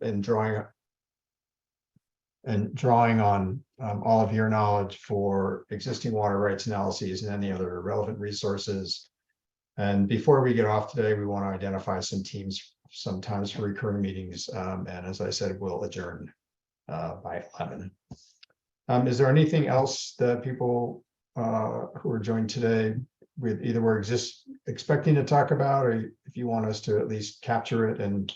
and drawing on all of your knowledge for existing water rights analyses and any other relevant resources. And before we get off today, we want to identify some times for recurring meetings. And as I said, we'll adjourn by 11. Is there anything else that people who are joined today with either we're expecting to talk about, or if you want us to at least capture it and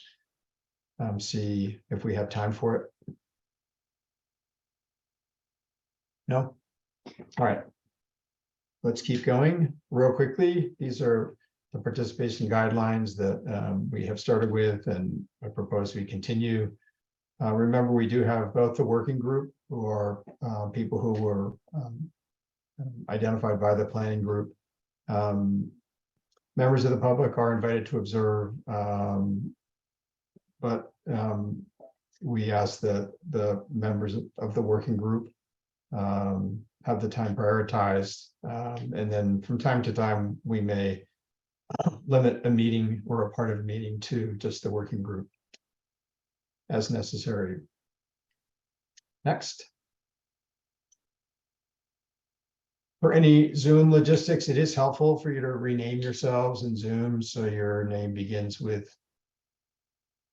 see if we have time for it? No? All right. Let's keep going real quickly. These are the participation guidelines that we have started with, and I propose we continue. Remember, we do have both the working group, who are people who were identified by the planning group. Members of the public are invited to observe, but we ask that the members of the working group have the time prioritized, and then from time to time we may limit a meeting or a part of a meeting to just the working group as necessary. Next. For any Zoom logistics, it is helpful for you to rename yourselves in Zoom, so your name begins with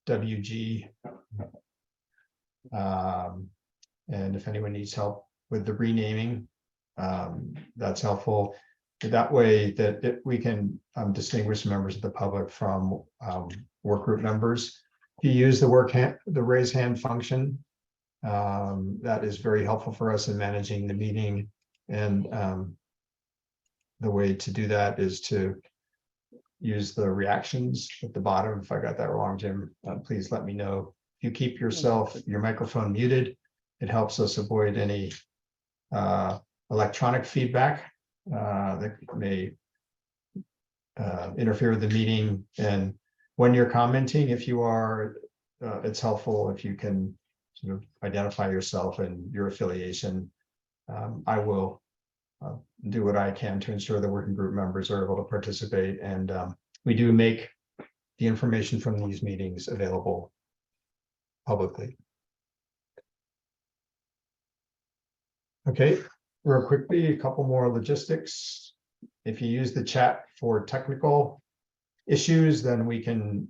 WG. And if anyone needs help with the renaming, that's helpful. That way that we can distinguish members of the public from work group members. If you use the raise hand function, that is very helpful for us in managing the meeting. And the way to do that is to use the reactions at the bottom. If I got that wrong, Jim, please let me know. If you keep your microphone muted, it helps us avoid any electronic feedback that may interfere with the meeting. And when you're commenting, if you are, it's helpful if you can sort of identify yourself and your affiliation. I will do what I can to ensure the working group members are able to participate. And we do make the information from these meetings available publicly. Okay, real quickly, a couple more logistics. If you use the chat for technical issues, then we can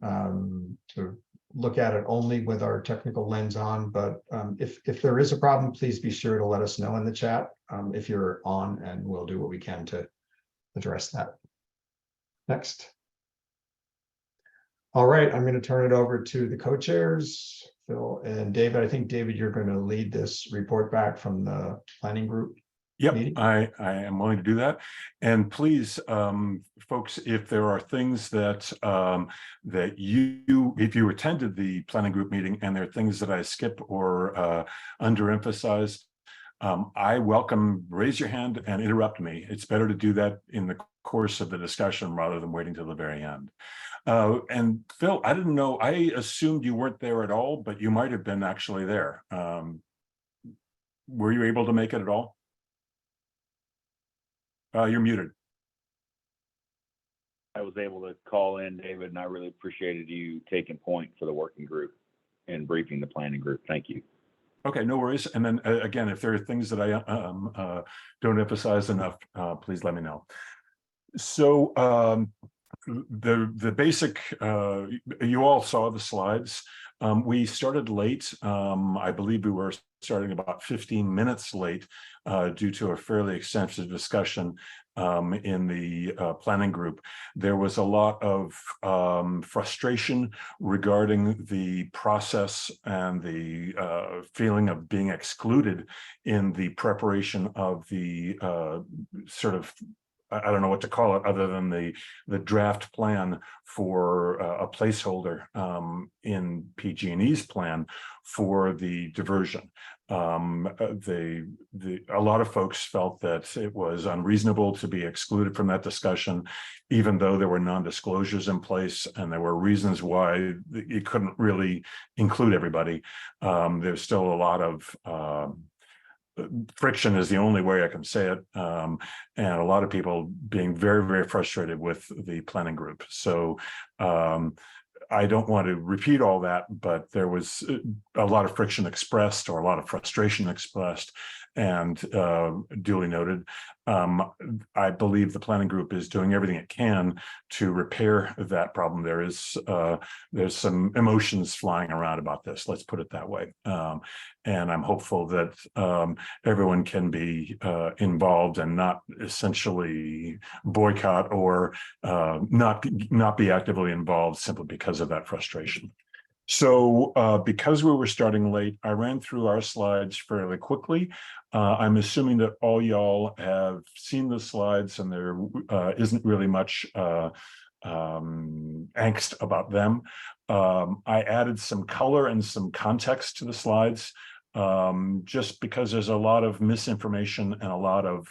sort of look at it only with our technical lens on. But if there is a problem, please be sure to let us know in the chat if you're on, and we'll do what we can to address that. Next. All right, I'm going to turn it over to the co-chairs, Phil and David. I think, David, you're going to lead this report back from the planning group. Yep, meeting. I am willing to do that. And please, folks, if there are things that that if you attended the planning group meeting and there are things that I skip or underemphasized, I welcome, raise your hand and interrupt me. It's better to do that in the course of the discussion rather than waiting till the very end. And Phil, I didn't know, I assumed you weren't there at all, but you might have been actually there. Were you able to make it at all? You're muted. I was able to call in, David, and I really appreciated you taking point for the working group and briefing the planning group. Thank you. Okay, no worries. And then again, if there are things that I don't emphasize enough, please let me know. So the basic, you all saw the slides. We started late. I believe we were starting about 15 minutes late due to a fairly extensive discussion in the planning group. There was a lot of frustration regarding the process and the feeling of being excluded in the preparation of the sort of, I don't know what to call it other than the draft plan for a placeholder in PG&E's plan for the diversion. A lot of folks felt that it was unreasonable to be excluded from that discussion, even though there were non-disclosures in place and there were reasons why you couldn't really include everybody. There's still a lot of friction is the only way I can say it, and a lot of people being very, very frustrated with the planning group. So I don't want to repeat all that, but there was a lot of friction expressed or a lot of frustration expressed, and duly noted. I believe the planning group is doing everything it can to repair that problem. There's some emotions flying around about this, let's put it that way. And I'm hopeful that everyone can be involved and not essentially boycott or not be actively involved simply because of that frustration. So because we were starting late, I ran through our slides fairly quickly. I'm assuming that all y'all have seen the slides and there isn't really much angst about them. I added some color and some context to the slides just because there's a lot of misinformation and a lot of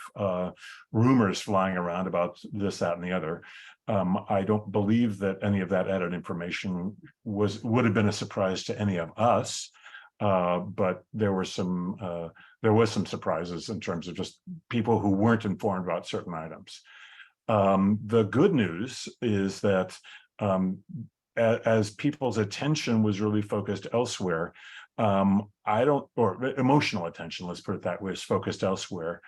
rumors flying around about this, that, and the other. I don't believe that any of that added information would have been a surprise to any of us, but there was some surprises in terms of just people who weren't informed about certain items. The good news is that as people's attention was really focused elsewhere, or emotional attention, let's put it that way, is focused elsewhere.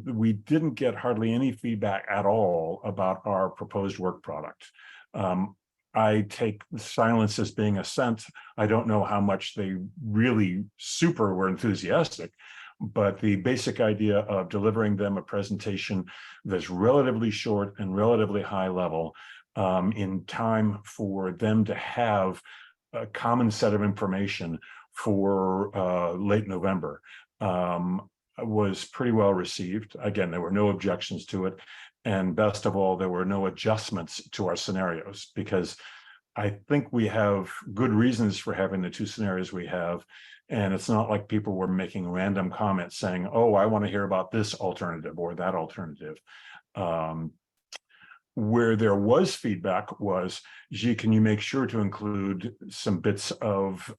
We didn't get hardly any feedback at all about our proposed work product. I take silence as being assent. I don't know how much they really super were enthusiastic, but the basic idea of delivering them a presentation that's relatively short and relatively high level in time for them to have a common set of information for late November was pretty well received. Again, there were no objections to it. And best of all, there were no adjustments to our scenarios, because I think we have good reasons for having the two scenarios we have. And it's not like people were making random comments saying, oh, I want to hear about this alternative or that alternative. Where there was feedback was, gee, can you make sure to include some bits of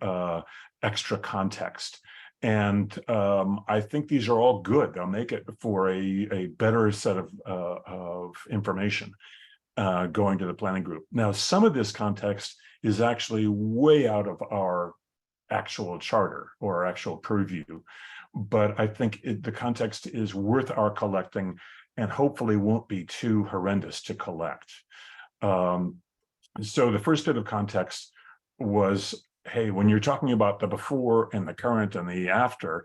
extra context? And I think these are all good. They'll make it for a better set of information going to the planning group. Now, some of this context is actually way out of our actual charter or our actual purview, but I think the context is worth our collecting and hopefully won't be too horrendous to collect. So the first bit of context was, hey, when you're talking about the before and the current and the after,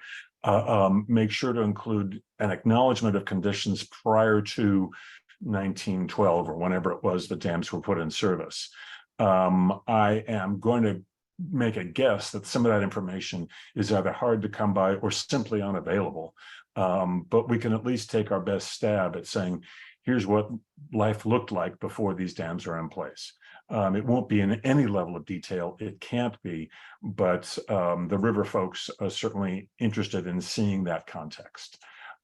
make sure to include an acknowledgement of conditions prior to 1912 or whenever it was the dams were put in service. I am going to make a guess that some of that information is either hard to come by or simply unavailable. But we can at least take our best stab at saying, here's what life looked like before these dams are in place. It won't be in any level of detail. It can't be, but the river folks are certainly interested in seeing that context.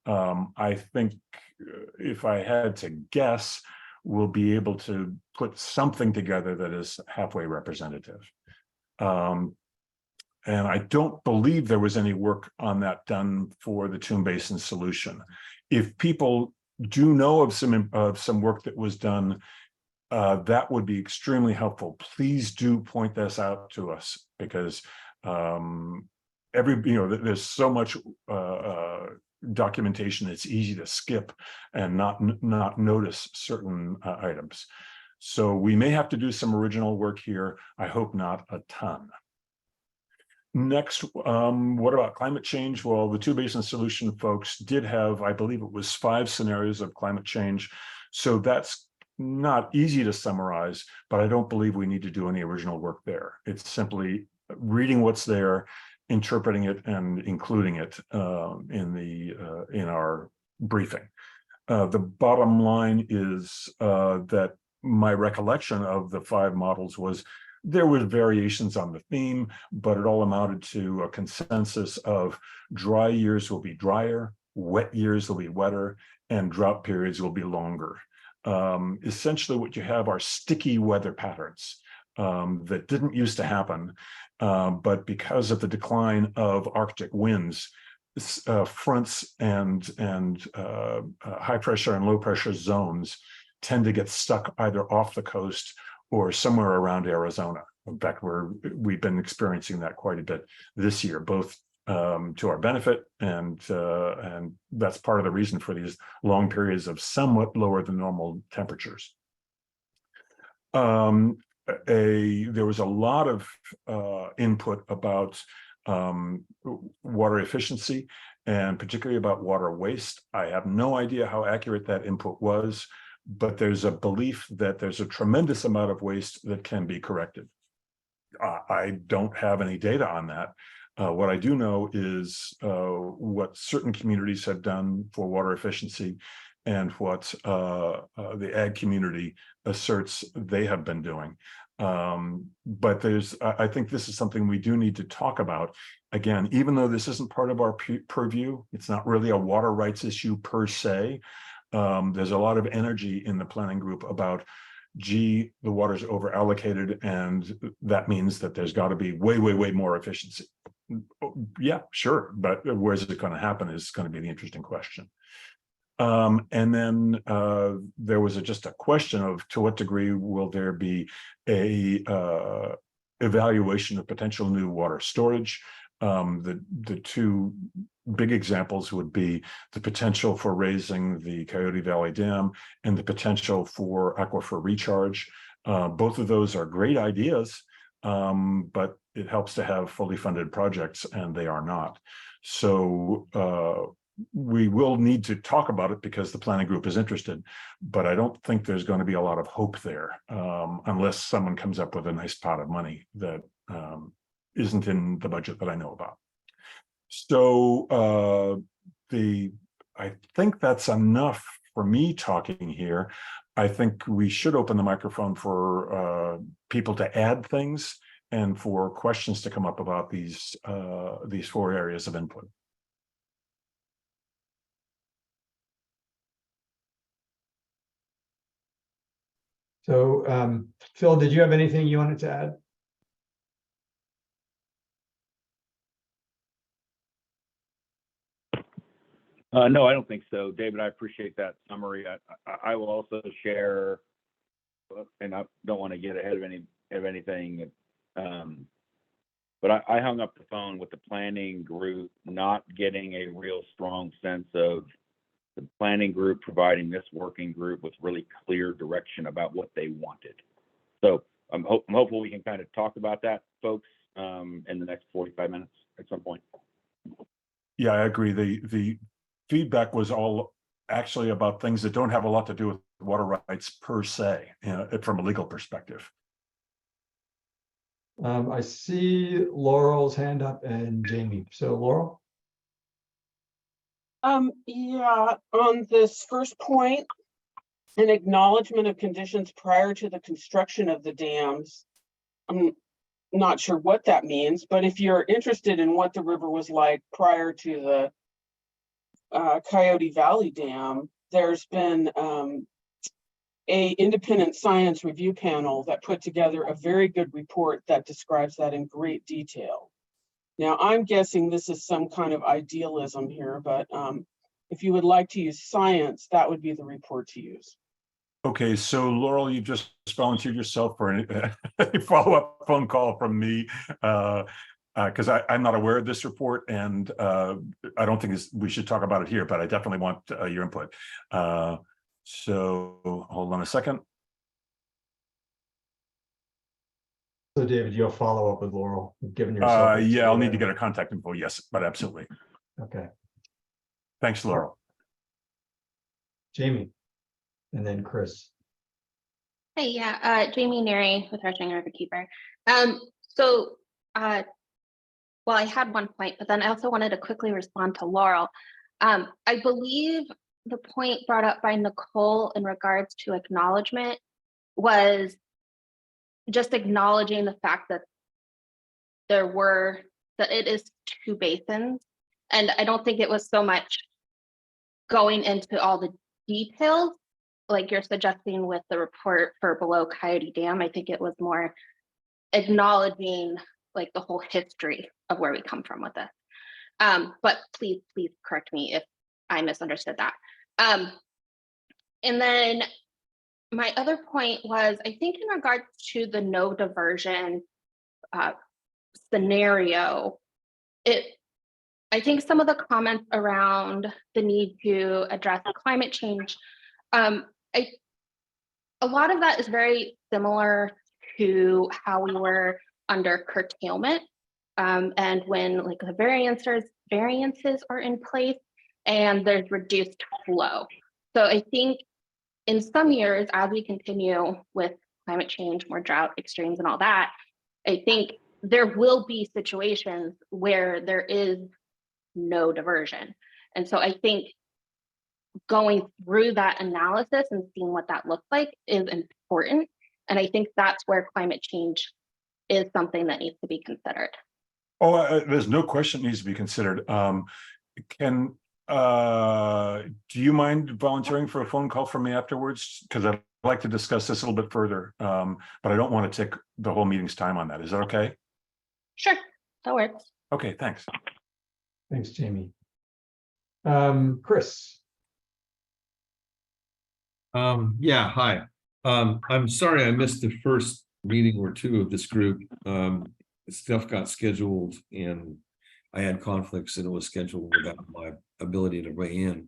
I think if I had to guess, we'll be able to put something together that is halfway representative. And I don't believe there was any work on that done for the Toom Basin solution. If people do know of some work that was done, that would be extremely helpful. Please do point this out to us, because there's so much documentation it's easy to skip and not notice certain items. So we may have to do some original work here. I hope not a ton. Next, what about climate change? Well, the Toom Basin Solution folks did have, I believe it was 5 scenarios of climate change. So that's not easy to summarize, but I don't believe we need to do any original work there. It's simply reading what's there, interpreting it, and including it in our briefing. The bottom line is that my recollection of the 5 models was there were variations on the theme, but it all amounted to a consensus of dry years will be drier, wet years will be wetter, and drought periods will be longer. Essentially what you have are sticky weather patterns that didn't used to happen, but because of the decline of Arctic winds, fronts and high pressure and low pressure zones tend to get stuck either off the coast or somewhere around Arizona. In fact, we've been experiencing that quite a bit this year, both to our benefit, and that's part of the reason for these long periods of somewhat lower than normal temperatures. There was a lot of input about water efficiency, and particularly about water waste. I have no idea how accurate that input was, but there's a belief that there's a tremendous amount of waste that can be corrected. I don't have any data on that. What I do know is what certain communities have done for water efficiency, and what the ag community asserts they have been doing. But I think this is something we do need to talk about. Again, even though this isn't part of our purview, it's not really a water rights issue per se. There's a lot of energy in the planning group about, gee, the water's over allocated, and that means that there's got to be way, way, way more efficiency. Yeah, sure, but where's it going to happen is going to be the interesting question. And then there was just a question of, to what degree will there be a evaluation of potential new water storage? The two big examples would be the potential for raising the Coyote Valley Dam and the potential for aquifer recharge. Both of those are great ideas, but it helps to have fully funded projects, and they are not. So we will need to talk about it because the planning group is interested, but I don't think there's going to be a lot of hope there unless someone comes up with a nice pot of money that isn't in the budget that I know about. So I think that's enough for me talking here. I think we should open the microphone for people to add things and for questions to come up about these 4 areas of input. So, Phil, did you have anything you wanted to add? No, I don't think so, David. I appreciate that summary. I will also share, and I don't want to get ahead of anything, but I hung up the phone with the planning group, not getting a real strong sense of the planning group providing this working group with really clear direction about what they wanted. So I'm hopeful we can kind of talk about that, folks, in the next 45 minutes at some point. Yeah, I agree. The feedback was all actually about things that don't have a lot to do with water rights per se, from a legal perspective. I see Laurel's hand up and Jamie. So Laurel? Yeah, on this first point, an acknowledgement of conditions prior to the construction of the dams. I'm not sure what that means, but if you're interested in what the river was like prior to the Coyote Valley Dam, there's been a independent science review panel that put together a very good report that describes that in great detail. Now, I'm guessing this is some kind of idealism here, but if you would like to use science, that would be the report to use. Okay, so Laurel, you just volunteered yourself for a follow-up phone call from me, because I'm not aware of this report, and I don't think we should talk about it here, but I definitely want your input. So hold on a second. So David, you'll follow up with Laurel, given yourself. Yeah, I'll need to get her contact info. Yes, but absolutely. Okay. Thanks, Laurel. Jamie, and then Chris. Hey, yeah, Jamie Neary with Rushing Riverkeeper. So, well, I had one point, but then I also wanted to quickly respond to Laurel. I believe the point brought up by Nicole in regards to acknowledgement was just acknowledging the fact that that it is 2 basins. And I don't think it was so much going into all the details like you're suggesting with the report for below Coyote Dam. I think it was more acknowledging like the whole history of where we come from with this. But please correct me if I misunderstood that. And then my other point was, I think in regards to the no diversion scenario, I think some of the comments around the need to address climate change, a lot of that is very similar to how we were under curtailment, and when like the variances are in place and there's reduced flow. So I think in some years, as we continue with climate change, more drought extremes and all that, I think there will be situations where there is no diversion. And so I think going through that analysis and seeing what that looks like is important. And I think that's where climate change is something that needs to be considered. Oh, there's no question it needs to be considered. Do you mind volunteering for a phone call from me afterwards? Because I'd like to discuss this a little bit further, but I don't want to take the whole meeting's time on that. Is that okay? Sure, that works. Okay, thanks. Thanks, Jamie. Chris. Yeah, hi. I'm sorry I missed the first meeting or two of this group. Stuff got scheduled and I had conflicts and it was scheduled without my ability to weigh in.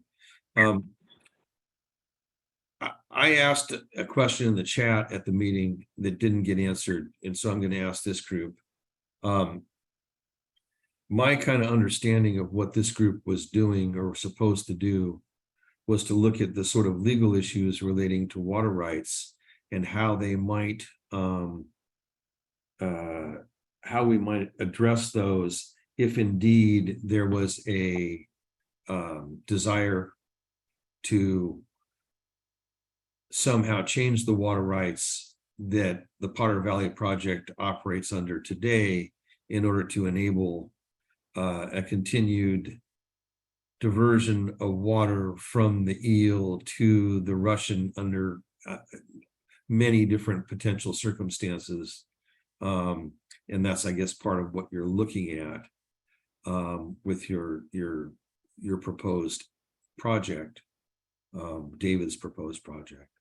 I asked a question in the chat at the meeting that didn't get answered, and so I'm going to ask this group. My kind of understanding of what this group was doing or supposed to do was to look at the sort of legal issues relating to water rights and how they might, how we might address those if indeed there was a desire to somehow change the water rights that the Potter Valley Project operates under today in order to enable a continued diversion of water from the Eel to the Russian under many different potential circumstances. And that's, I guess, part of what you're looking at with your proposed project, David's proposed project.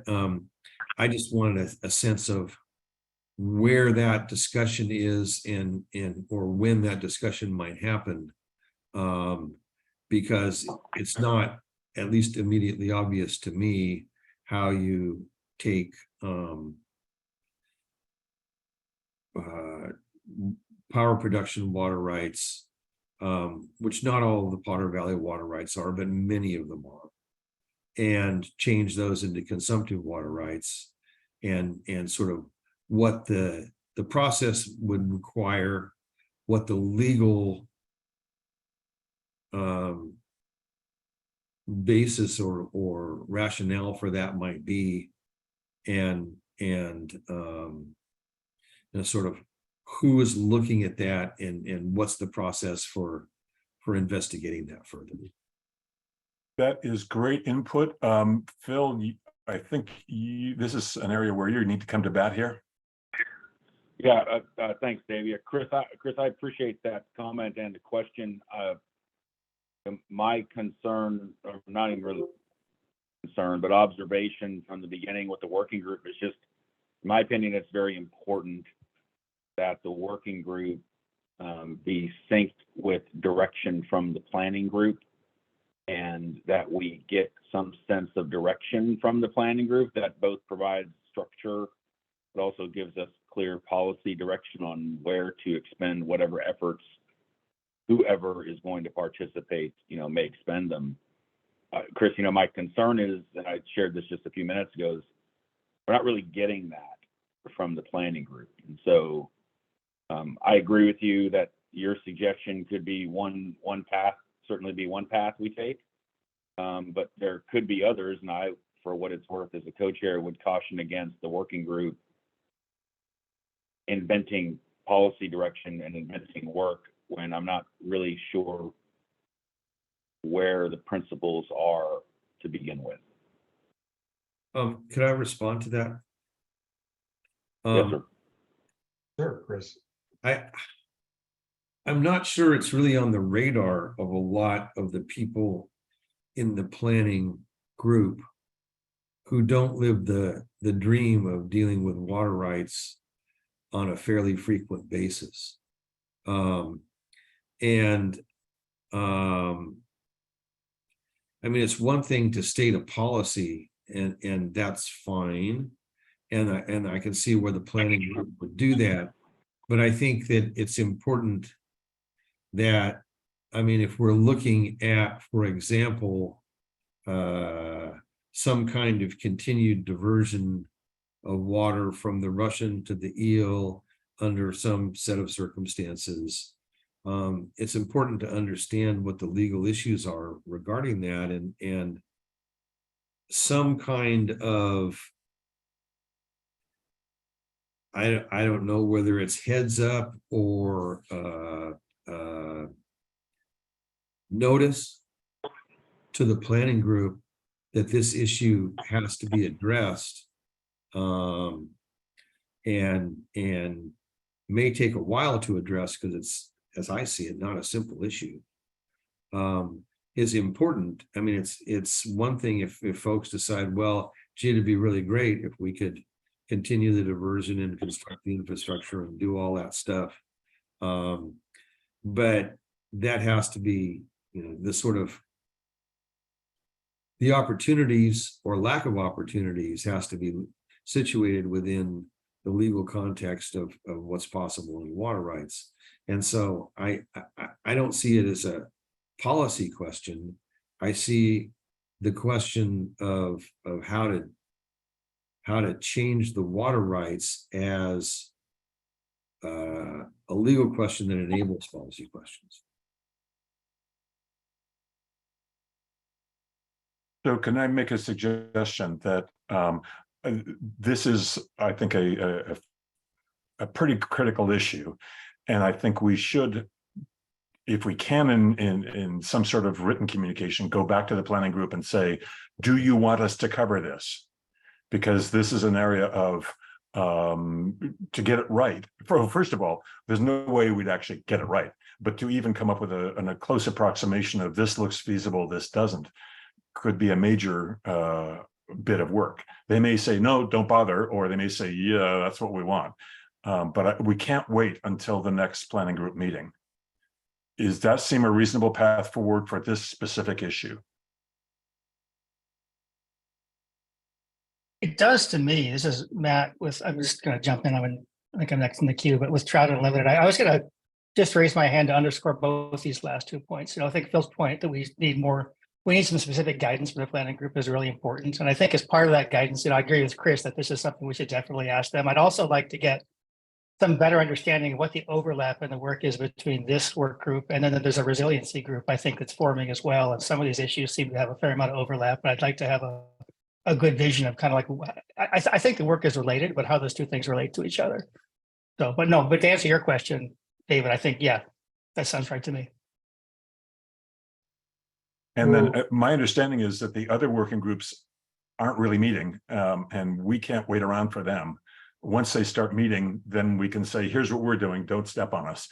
I just wanted a sense of where that discussion is and or when that discussion might happen, because it's not at least immediately obvious to me how you take power production water rights, which not all of the Potter Valley water rights are, but many of them are, and change those into consumptive water rights, and sort of what the process would require, what the legal basis or rationale for that might be, and sort of who is looking at that, and what's the process for investigating that further. That is great input. Phil, I think this is an area where you need to come to bat here. Yeah, thanks, Dave. Yeah, Chris, I appreciate that comment and the question. My concern, or not even really concern, but observation from the beginning with the working group is just, in my opinion, it's very important that the working group be synced with direction from the planning group, and that we get some sense of direction from the planning group that both provides structure, but also gives us clear policy direction on where to expend whatever efforts whoever is going to participate, may expend them. Chris, my concern is, and I shared this just a few minutes ago, is we're not really getting that from the planning group. And so I agree with you that your suggestion could be one path, certainly be one path we take, but there could be others. And I, for what it's worth, as a co-chair, would caution against the working group inventing policy direction and inventing work when I'm not really sure where the principles are to begin with. Could I respond to that? Yes, sir. Sure, Chris. I'm not sure it's really on the radar of a lot of the people in the planning group who don't live the dream of dealing with water rights on a fairly frequent basis. I mean, it's one thing to state a policy, and that's fine. And I can see where the planning group would do that. But I think that it's important that, I mean, if we're looking at, for example, some kind of continued diversion of water from the Russian to the Eel under some set of circumstances, it's important to understand what the legal issues are regarding that, and some kind of, I don't know whether it's heads up or notice to the planning group that this issue has to be addressed, and may take a while to address, because it's, as I see it, not a simple issue, is important. I mean, it's one thing if folks decide, well, gee, it'd be really great if we could continue the diversion and construct the infrastructure and do all that stuff. But that has to be, you know, the sort of the opportunities or lack of opportunities has to be situated within the legal context of what's possible in water rights. And so I don't see it as a policy question. I see the question of how to change the water rights as a legal question that enables policy questions. So can I make a suggestion that this is, I think, a pretty critical issue, and I think we should, if we can, in some sort of written communication, go back to the planning group and say, do you want us to cover this? Because this is an area of, to get it right. First of all, there's no way we'd actually get it right, but to even come up with a close approximation of this looks feasible, this doesn't, could be a major bit of work. They may say, no, don't bother, or they may say, yeah, that's what we want. But we can't wait until the next planning group meeting. Does that seem a reasonable path forward for this specific issue? It does to me. This is Matt with, I'm just going to jump in. I think I'm next in the queue, but with Trout Unlimited, I was going to just raise my hand to underscore both these last 2 points. You know, I think Phil's point that we need some specific guidance from the planning group is really important. And I think as part of that guidance, you know, I agree with Chris that this is something we should definitely ask them. I'd also like to get some better understanding of what the overlap in the work is between this work group and then there's a resiliency group I think that's forming as well. And some of these issues seem to have a fair amount of overlap, but I'd like to have a good vision of kind of like, I think the work is related, but how those two things relate to each other. So, but to answer your question, David, I think, yeah, that sounds right to me. And then my understanding is that the other working groups aren't really meeting, and we can't wait around for them. Once they start meeting, then we can say, here's what we're doing, don't step on us.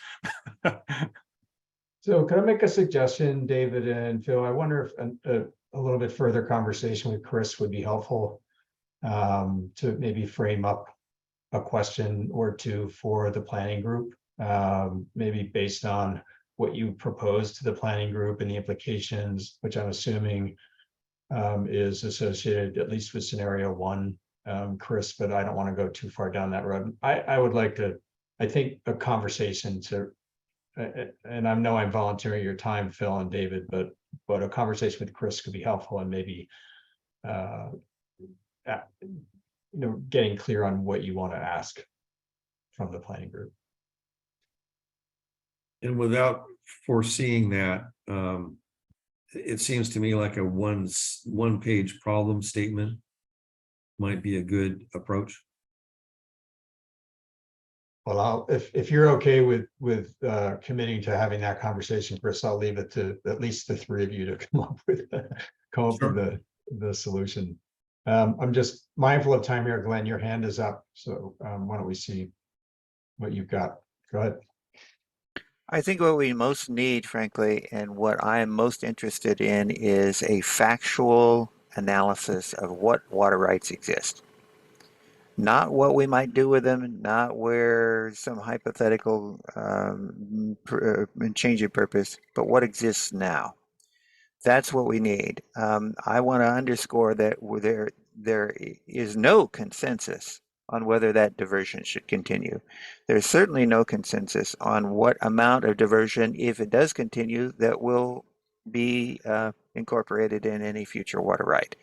So can I make a suggestion, David and Phil? I wonder if a little bit further conversation with Chris would be helpful, to maybe frame up a question or two for the planning group, maybe based on what you proposed to the planning group and the implications, which I'm assuming is associated at least with scenario one, Chris, but I don't want to go too far down that road. I would like to, I think, a conversation to, and I know I'm volunteering your time, Phil and David, but a conversation with Chris could be helpful, and maybe getting clear on what you want to ask from the planning group. And without foreseeing that, it seems to me like a one-page problem statement might be a good approach. Well, if you're okay with committing to having that conversation, Chris, I'll leave it to at least the three of you to come up with the solution. I'm just mindful of time here. Glenn, your hand is up, so why don't we see what you've got? Go ahead. I think what we most need, frankly, and what I am most interested in is a factual analysis of what water rights exist. Not what we might do with them, not where some hypothetical change of purpose, but what exists now. That's what we need. I want to underscore that there is no consensus on whether that diversion should continue. There's certainly no consensus on what amount of diversion, if it does continue, that will be incorporated in any future water right.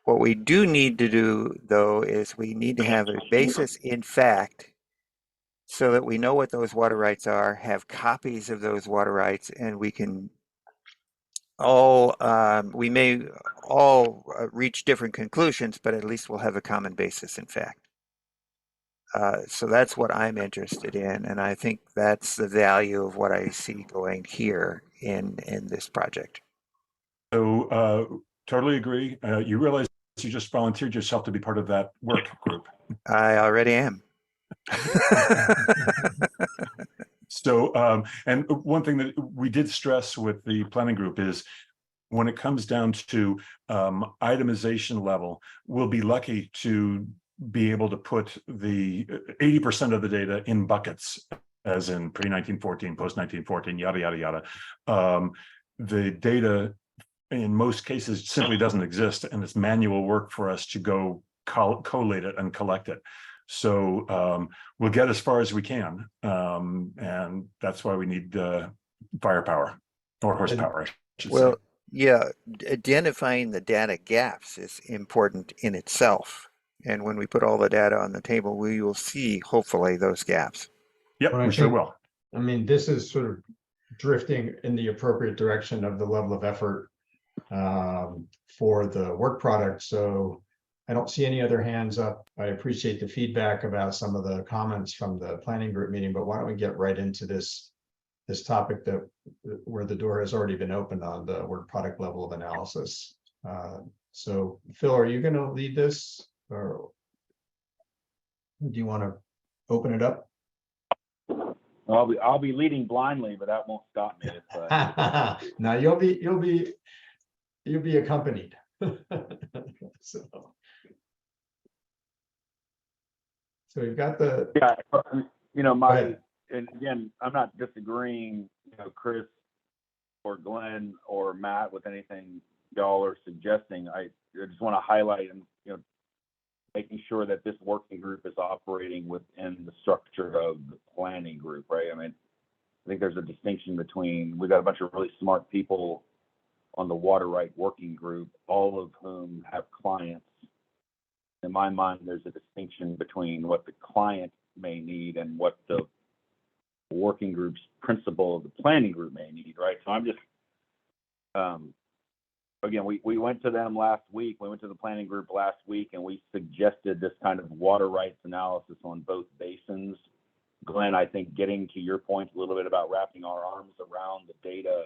What we do need to do, though, is we need to have a basis in fact so that we know what those water rights are, have copies of those water rights, and we can we may all reach different conclusions, but at least we'll have a common basis in fact. So that's what I'm interested in, and I think that's the value of what I see going here in this project. So totally agree. You realize you just volunteered yourself to be part of that work group. I already am. So, and one thing that we did stress with the planning group is when it comes down to itemization level, we'll be lucky to be able to put the 80% of the data in buckets, as in pre-1914, post-1914, yada, yada, yada. The data in most cases simply doesn't exist, and it's manual work for us to go collate it and collect it. So we'll get as far as we can, and that's why we need firepower or horsepower, I should say. Yeah, identifying the data gaps is important in itself. And when we put all the data on the table, we will see, hopefully, those gaps. Yep, Well, I we sure think- will. I mean, this is sort of drifting in the appropriate direction of the level of effort for the work product. So I don't see any other hands up. I appreciate the feedback about some of the comments from the planning group meeting, but why don't we get right into this topic that where the door has already been opened on the work product level of analysis. So Phil, are you going to lead this, or do you want to open it up? I'll be leading blindly, but that won't stop me. No, you'll be accompanied. So we've got the Yeah, you know, Go ahead. and again, I'm not disagreeing, you know, Chris or Glenn or Matt with anything y'all are suggesting. I just want to highlight and, you know, making sure that this working group is operating within the structure of the planning group, right? I mean, I think there's a distinction between, we got a bunch of really smart people on the water right working group, all of whom have clients. In my mind, there's a distinction between what the client may need and what the working group's principal of the planning group may need, right? So I'm just, again, we went to them last week. We went to the planning group last week, and we suggested this kind of water rights analysis on both basins. Glenn, I think getting to your point a little bit about wrapping our arms around the data,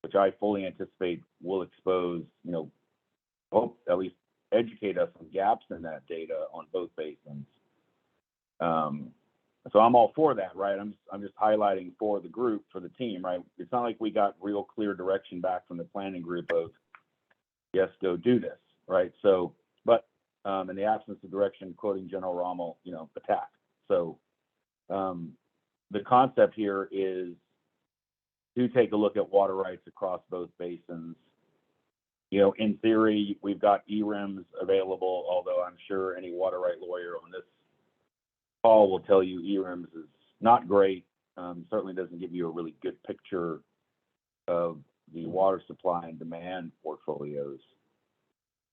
which I fully anticipate will expose, you know, hope at least educate us on gaps in that data on both basins. So I'm all for that, right? I'm just highlighting for the group, for the team, right? It's not like we got real clear direction back from the planning group of, yes, go do this, right? So, but in the absence of direction, quoting General Rommel, you know, attack. So the concept here is to take a look at water rights across both basins. You know, in theory, we've got ERIMs available, although I'm sure any water right lawyer on this call will tell you ERIMs is not great. Certainly doesn't give you a really good picture of the water supply and demand portfolios.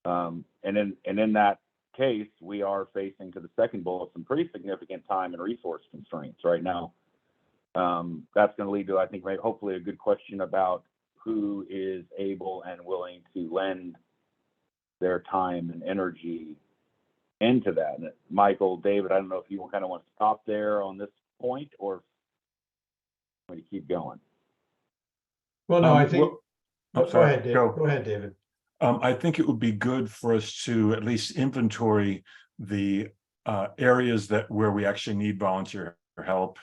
And in that case, we are facing, to the second bullet, some pretty significant time and resource constraints right now. That's going to lead to, I think, hopefully a good question about who is able and willing to lend their time and energy into that. And Michael, David, I don't know if you kind of want to stop there on this point or if we keep going. Well, no, I think. I'm Go sorry, ahead, David. Go ahead, David. I think it would be good for us to at least inventory the areas where we actually need volunteer help.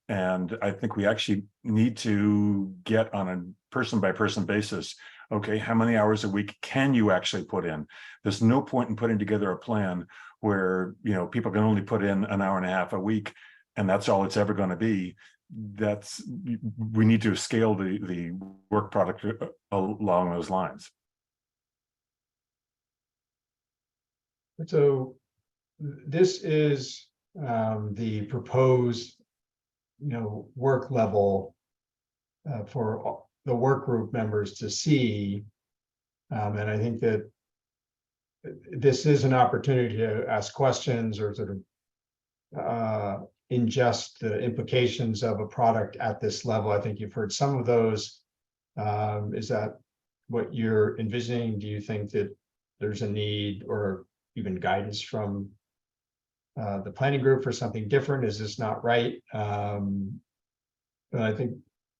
And I think we actually need to get on a person by person basis Okay, how many hours a week can you actually put in? There's no point in putting together a plan where, you know, people can only put in an hour and a half a week, and that's all it's ever going to be. We need to scale the work product along those lines. So this is the proposed, you know, work level for the work group members to see. And I think that this is an opportunity to ask questions or sort of ingest the implications of a product at this level. I think you've heard some of those. Is that what you're envisioning? Do you think that there's a need or even guidance from the planning group for something different? Is this not right? But I think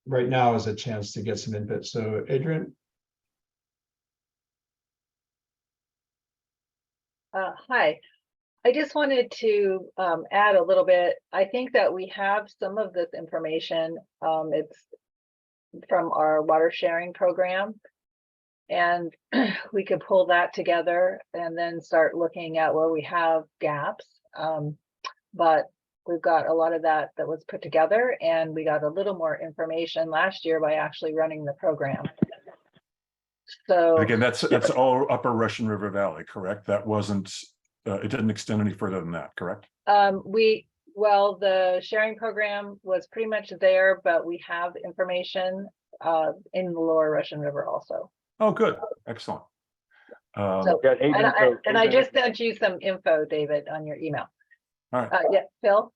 right now is a chance to get some input. So Adrian? Hi, I just wanted to add a little bit. I think that we have some of this information. It's from our water sharing program. And we could pull that together and then start looking at where we have gaps. But we've got a lot of that was put together, and we got a little more information last year by actually running the program. So Again, that's all upper Russian River Valley, correct? That wasn't, it didn't extend any further than that, correct? well, the sharing program was pretty much there, but we have information in the lower Russian River also. Oh, good, excellent. So, Yeah, Adrian, and I just sent you some info, David, on your email. All right. Yeah, Phil,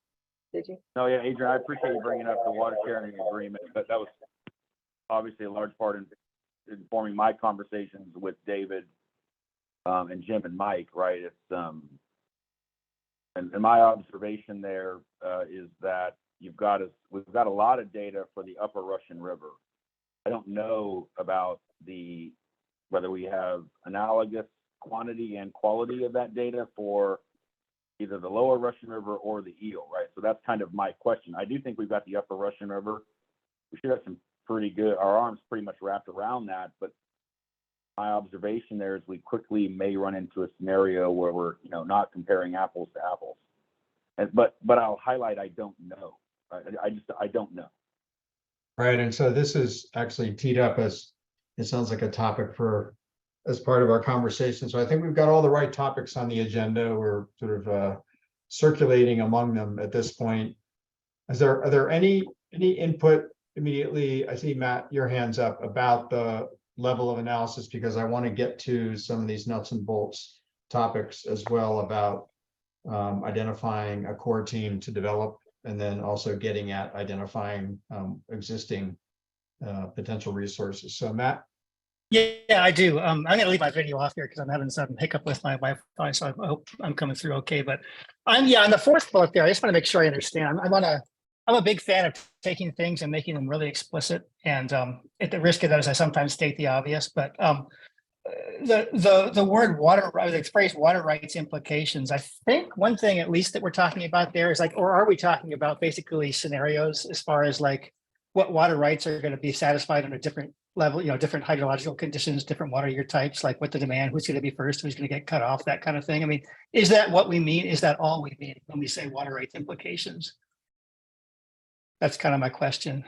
did you? No, yeah, Adrian, I appreciate you bringing up the water sharing agreement, but that was obviously a large part in informing my conversations with David and Jim and Mike, right? It's and my observation there is that we've got a lot of data for the upper Russian River. I don't know about whether we have analogous quantity and quality of that data for either the lower Russian River or the Eel, right? So that's kind of my question. I do think we've got the upper Russian River. We should have some pretty good, our arms pretty much wrapped around that, but my observation there is we quickly may run into a scenario where we're, you know, not comparing apples to apples. But I'll highlight, I don't know. I don't know. Right, and so this is actually teed up as, it sounds like a topic for, as part of our conversation. So I think we've got all the right topics on the agenda. We're sort of circulating among them at this point. Are there any input immediately? I see, Matt, your hand's up about the level of analysis, because I want to get to some of these nuts and bolts topics as well about identifying a core team to develop, and then also getting at identifying existing potential resources. So Matt? Yeah, I do. I'm going to leave my video off here because I'm having some hiccup with my Wi-Fi, so I hope I'm coming through okay. But on the fourth bullet there, I just want to make sure I understand. I'm a big fan of taking things and making them really explicit. And at the risk of that, as I sometimes state the obvious, but the word water, the phrase water rights implications, I think one thing at least that we're talking about there is like, or are we talking about basically scenarios as far as like what water rights are going to be satisfied on a different level, different hydrological conditions, different water year types, like what the demand, who's going to be first, who's going to get cut off, that kind of thing. I mean, is that what we mean? Is that all we mean when we say water rights implications? That's kind of my question.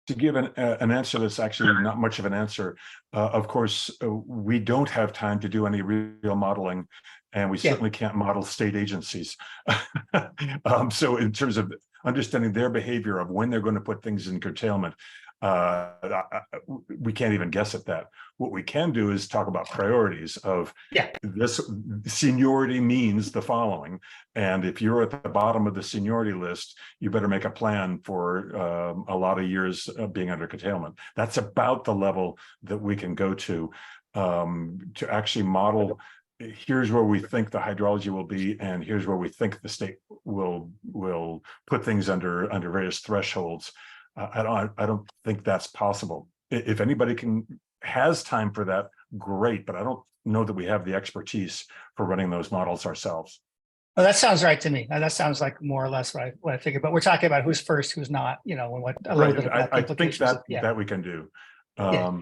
To give an answer that's actually not much of an answer, of course, we don't have time to do any real modeling, and we certainly can't model state agencies. So in terms of understanding their behavior of when they're going to put things in curtailment, we can't even guess at that. What we can do is talk about priorities of this. Seniority means the following, and if you're at the bottom of the seniority list, you better make a plan for a lot of years of being under curtailment. That's about the level that we can go to actually model. Here's where we think the hydrology will be, and here's where we think the state will put things under various thresholds. I don't think that's possible. If anybody has time for that, great, but I don't know that we have the expertise for running those models ourselves. Well, that sounds right to me. That sounds like more or less what I figured, but we're talking about who's first, who's not, and what a little bit about I think that we can do. Yeah.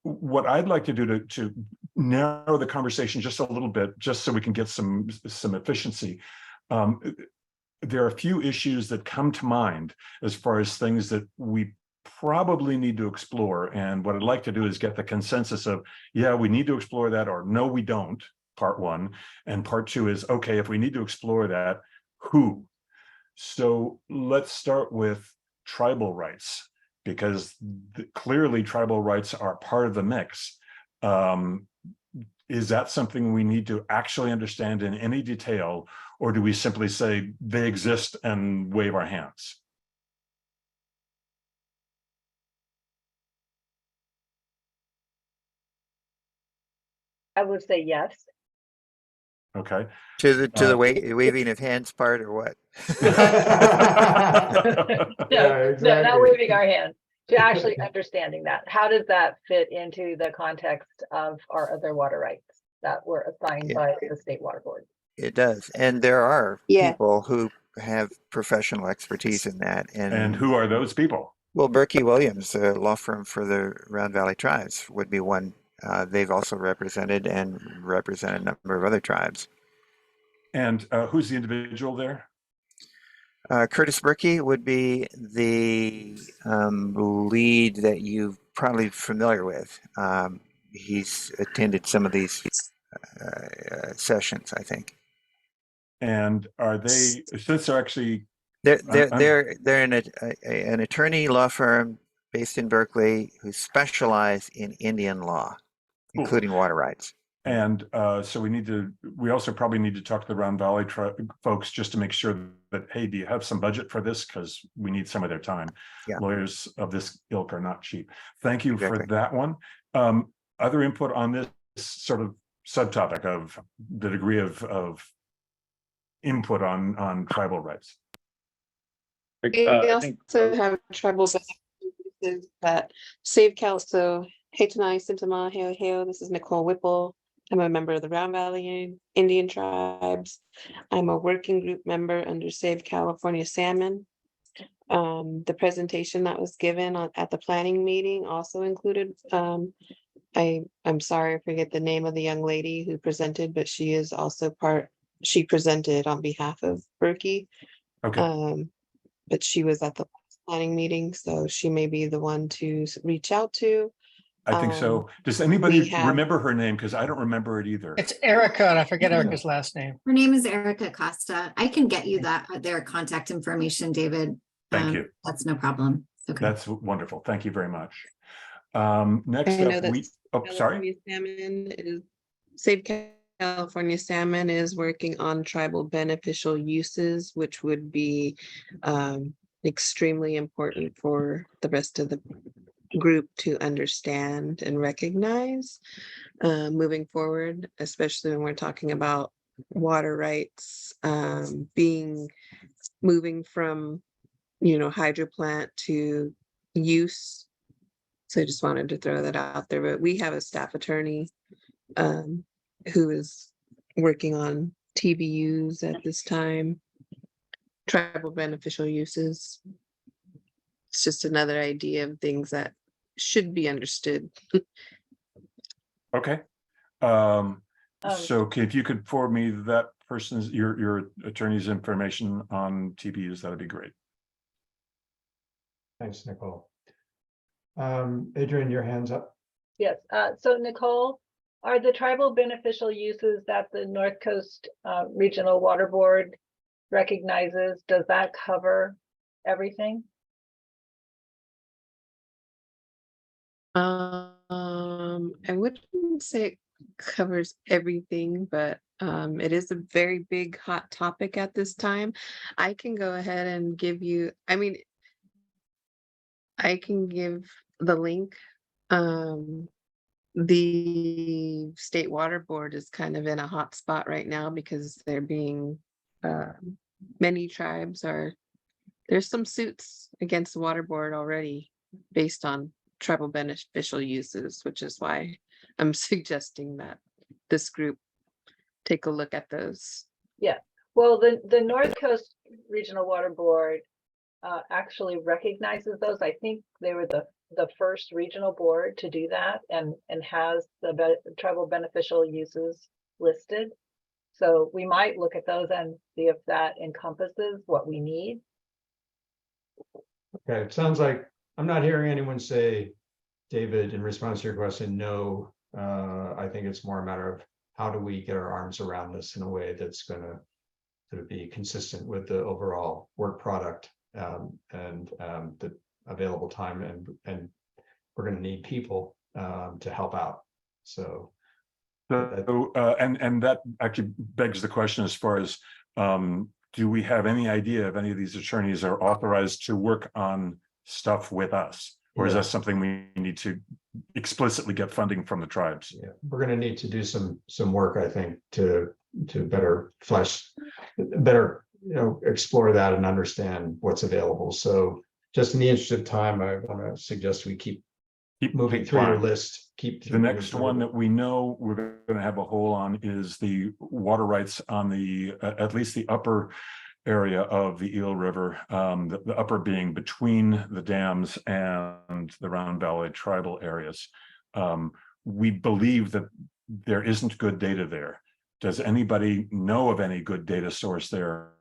What I'd like to do to narrow the conversation just a little bit, just so we can get some efficiency. There are a few issues that come to mind as far as things that we probably need to explore. And what I'd like to do is get the consensus of, yeah, we need to explore that, or no, we don't, part one. And part two is, okay, if we need to explore that, who? So let's start with tribal rights, because clearly tribal rights are part of the mix. Is that something we need to actually understand in any detail, or do we simply say they exist and wave our hands? I would say yes. Okay. To the Uh, waving of hands part or what? No, Yeah, no, not exactly. waving our hand, to actually understanding that. How does that fit into the context of our other water rights that were assigned Yeah. by the State Water Board? It does. And there are Yeah. people who have professional expertise in that. and who are those people? Well, Berkey Williams, a law firm for the Round Valley tribes, would be one. They've also represented and represent a number of other tribes. And who's the individual there? Curtis Berkey would be the lead that you're probably familiar with. He's attended some of these sessions, I think. And are they, since they're actually, They're an attorney law firm based in Berkeley who specialize in Indian law, Cool. including water rights. and so we also probably need to talk to the Round Valley folks just to make sure that, hey, do you have some budget for this? Because we need some of their time. Yeah. Lawyers of this ilk are not cheap. Thank you Exactly. for that one. Other input on this sort of subtopic of the degree of input on tribal rights? We I think- also have tribal beneficiaries that Save Cal, so Heitanai, Sintama, Heo Heo, this is Nicole Whipple. I'm a member of the Round Valley Indian Tribes. I'm a working group member under Save California Salmon. The presentation that was given at the planning meeting also included, I'm sorry, I forget the name of the young lady who presented, but she is also she presented on behalf of Berkey. Okay. But she was at the planning meeting, so she may be the one to reach out to. I think so. Does anybody we have- remember her name? Because I don't remember it either. It's Erica, and I forget Erica's last name. Her name is Erica Costa. I can get you their contact information, David. Thank you. That's no problem. Okay. That's wonderful. Thank you very much. Next I know up, that sorry. Save California Salmon is working on tribal beneficial uses, which would be extremely important for the rest of the group to understand and recognize moving forward, especially when we're talking about water rights, moving from, hydro plant to use. So I just wanted to throw that out there, but we have a staff attorney who is working on TBUs at this time, tribal beneficial uses. It's just another idea of things that should be understood. Okay. So if you could forward me that person's, your attorney's information on TBUs, that'd be great. Thanks, Nicole. Adrian, your hand's up. Yes, so Nicole, are the tribal beneficial uses that the North Coast Regional Water Board recognizes, does that cover everything? I wouldn't say it covers everything, but it is a very big hot topic at this time. I can go ahead and give you, I can give the link. The State Water Board is kind of in a hot spot right now because they're being, many tribes there's some suits against the water board already based on tribal beneficial uses, which is why I'm suggesting that this group take a look at those. Yeah, well, the North Coast Regional Water Board actually recognizes those. I think they were the the first regional board to do that and has the tribal beneficial uses listed. So we might look at those and see if that encompasses what we need. Okay, it sounds like I'm not hearing anyone say, David, in response to your question, no. I think it's more a matter of how do we get our arms around this in a way that's gonna sort of be consistent with the overall work product and the available time, and we're gonna need people to help out. So So, and that actually begs the question as far as, do we have any idea if any of these attorneys are authorized to work on stuff with us? Or is Yeah. that something we need to explicitly get funding from the tribes? yeah, we're gonna need to do some work, I think, to better explore that and understand what's available. So just in the interest of time, I want to suggest we keep moving through your fine. list. The next one that we know we're going to have a hole on is the water rights on the, at least the upper area of the Eel River, the upper being between the dams and the Round Valley tribal areas. We believe that there isn't good data there. Does anybody know of any good data source there?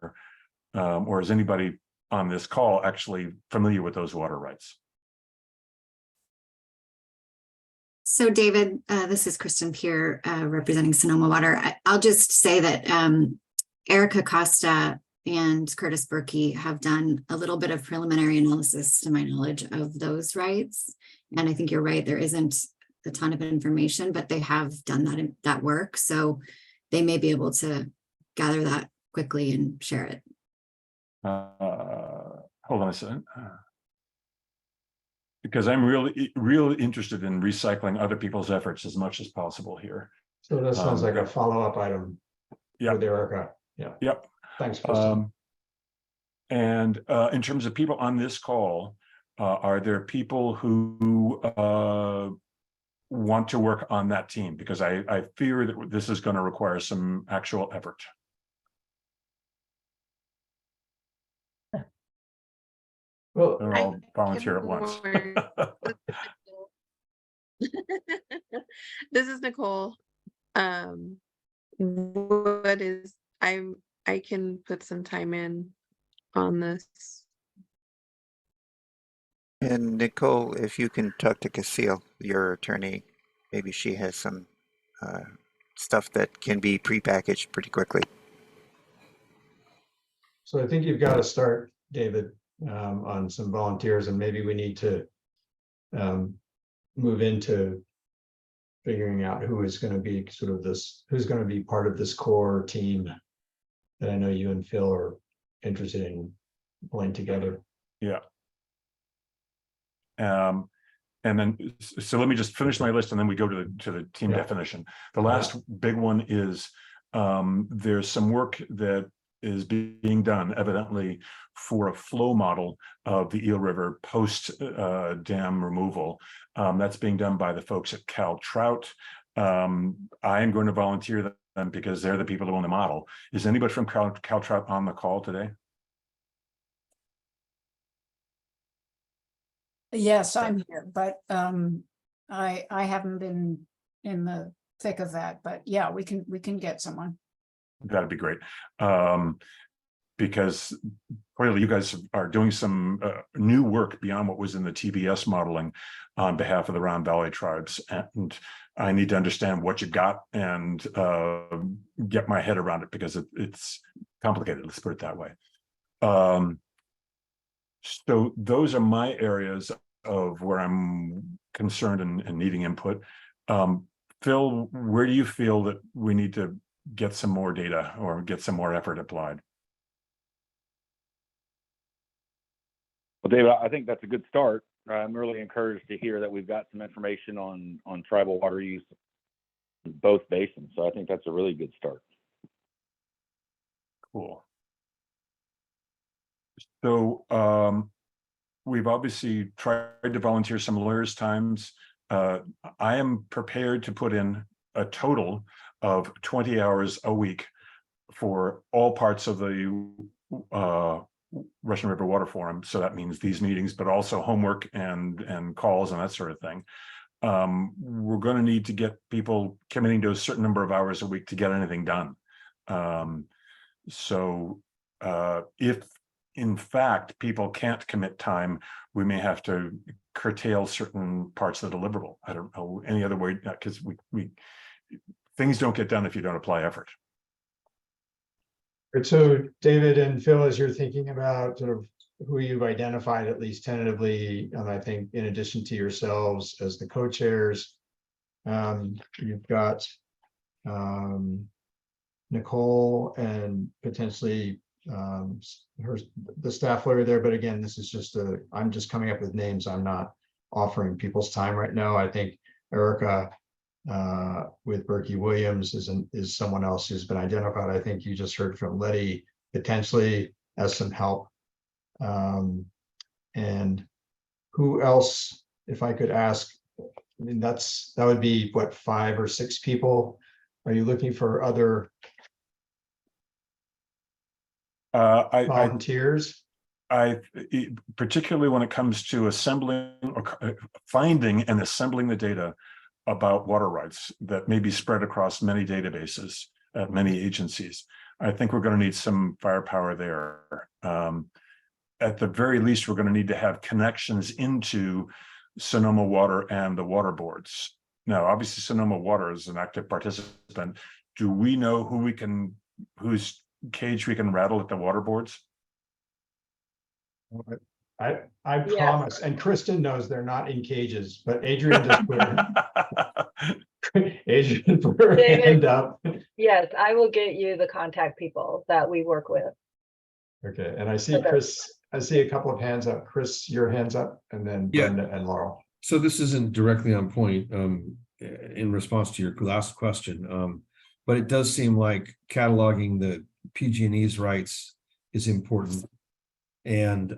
Or is anybody on this call actually familiar with those water rights? So David, this is Kristen Peer, representing Sonoma Water. I'll just say that Erica Costa and Curtis Berkey have done a little bit of preliminary analysis, to my knowledge, of those rights. And I think you're right, there isn't a ton of information, but they have done that work. So they may be able to gather that quickly and share it. Hold on a second. Because I'm really interested in recycling other people's efforts as much as possible here. So that sounds like a follow-up item. Yeah. With Erica. Yeah. Yep. Thanks, Kristen. And in terms of people on this call, are there people who want to work on that team? Because I fear that this is going to require some actual effort. Well, They're all volunteer at once. This is Nicole. What is I can put some time in on this. And Nicole, if you can talk to Cecile, your attorney, maybe she has some stuff that can be prepackaged pretty quickly. so I think you've got to start, David, on some volunteers, and maybe we need to move into figuring out who is going to be sort of who's going to be part of this core team that I know you and Phil are interested in pulling together. Yeah. And then, so let me just finish my list and then we go to the team definition. The last big one is there's some work that is being done evidently for a flow model of the Eel River post dam removal. That's being done by the folks at Cal Trout. I am going to volunteer them because they're the people who own the model. Is anybody from Cal Trout on the call today? Yes, I'm here, but I haven't been in the thick of that, but yeah, we can get someone. That'd be great. Because clearly you guys are doing some new work beyond what was in the TBS modeling on behalf of the Round Valley tribes. And I need to understand what you got and get my head around it because it's complicated, let's put it that way. So those are my areas of where I'm concerned and needing input. Phil, where do you feel that we need to get some more data or get some more effort applied? Well, David, I think that's a good start. I'm really encouraged to hear that we've got some information on tribal water use in both basins. So I think that's a really good start. Cool. So we've obviously tried to volunteer some lawyers' times. I am prepared to put in a total of 20 hours a week for all parts of the Russian River Water Forum. So that means these meetings, but also homework and calls and that sort of thing. We're going to need to get people committing to a certain number of hours a week to get anything done. So if in fact people can't commit time, we may have to curtail certain parts of the deliverable. I don't know any other way, because we things don't get done if you don't apply effort. Right, so David and Phil, as you're thinking about sort of who you've identified at least tentatively, and I think in addition to yourselves as the co-chairs, you've got Nicole and potentially the staff lawyer there. But again, this is just I'm just coming up with names. I'm not offering people's time right now. I think Erica with Berkey Williams is someone else who's been identified. I think you just heard from Letty potentially as some help. And who else, if I could ask, I mean, that would be what, 5 or 6 people? Are you looking for other volunteers? Particularly when it comes to assembling or finding and assembling the data about water rights that may be spread across many databases at many agencies. I think we're going to need some firepower there. At the very least, we're going to need to have connections into Sonoma Water and the water boards. Now, obviously, Sonoma Water is an active participant. Do we know whose cage we can rattle at the water boards? I Yes. promise, and Kristen knows they're not in cages, but Adrian just put Adrian put her David. hand up. Yes, I will get you the contact people that we work with. Okay, and I see Okay. Chris, I see a couple of hands up. Chris, your hands up, and then Yeah. Brenda and Laurel. So this isn't directly on point in response to your last question, but it does seem like cataloging the PG&E's rights is important, and